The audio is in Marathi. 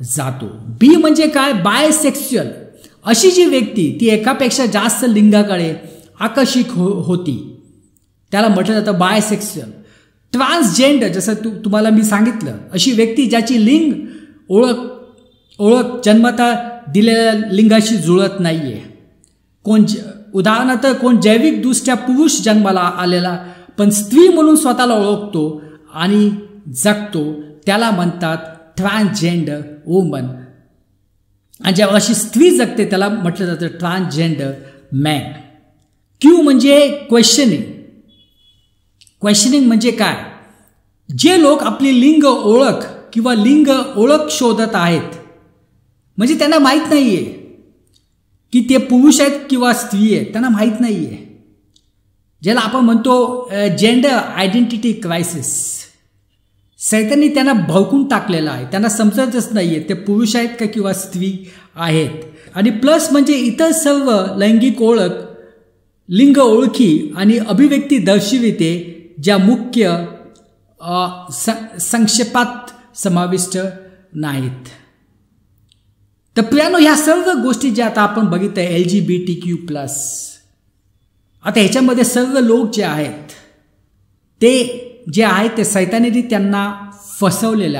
जातो. बी म्हणजे काय? बायसेक्शुअल. अशी जी व्यक्ती ती एकापेक्षा जास्त लिंगाकडे आकर्षित होती त्याला म्हटलं जातं बायसेक्शुअल. ट्रान्सजेंडर, जसं तुम्हाला मी सांगितलं, अशी व्यक्ती ज्याची लिंग ओळख जन्मतः दिलेल्या लिंगाशी जुळत नाहीये. उदाहरणार्थ कोण जैविकदृष्ट्या पुरुष जन्माला आलेला पण स्त्री म्हणून स्वतःला ओळखतो आणि जगतो त्याला म्हणतात ट्रान्सजेंडर वुमन. आणि जेव्हा अशी स्त्री जगते त्याला म्हटलं जातं ट्रान्सजेंडर मॅन. क्यू म्हणजे क्वेश्चनिंग. क्वेश्चनिंग म्हणजे काय? जे लोक आपली लिंग ओळख किंवा लिंग ओळख शोधत आहेत, म्हणजे त्यांना माहीत नाहीये की ते पुरुष आहेत किंवा स्त्री आहेत, त्यांना माहीत नाहीये. ज्याला आपण म्हणतो जेंडर आयडेंटिटी क्रायसिस. सैतानी त्यांना भडकून टाकलेलं आहे. त्यांना समजतच नाहीये ते पुरुष आहेत का किंवा स्त्री आहेत. आणि प्लस म्हणजे इतर सर्व लैंगिक ओळख, लिंग ओळखी आणि अभिव्यक्ती दर्शविते ज्या मुख्य संक्षेपात समाविष्ट नाहीत. तर प्रियानो, ह्या सर्व गोष्टी ज्या आता आपण बघितलं LGBTQ+, आता ह्याच्यामध्ये सर्व लोक जे आहेत ते जे आहेत ते सैतानीने त्यांना फसवलेले